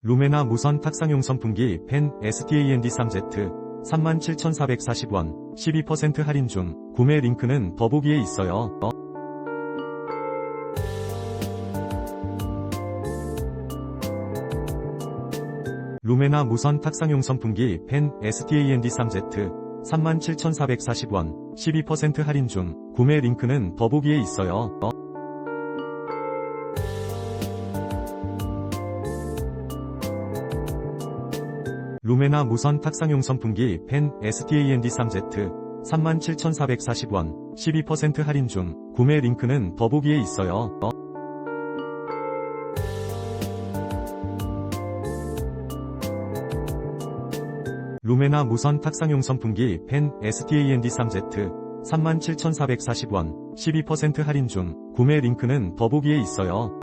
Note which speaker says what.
Speaker 1: 루메나 무선 탁상용 선풍기 FAN-STAND3Z 37,440원 12% 할인 중. 구매 링크는 더보기에 있어요. 루메나 무선 탁상용 선풍기 FAN-STAND3Z 37,440원 12% 할인 중. 구매 링크는 더보기에 있어요. 루메나 무선 탁상용 선풍기 FAN-STAND3Z 37,440원 12% 할인 중. 구매 링크는 더보기에 있어요. 루메나 무선 탁상용 선풍기 FAN-STAND3Z 37,440원 12% 할인 중. 구매 링크는 더보기에 있어요.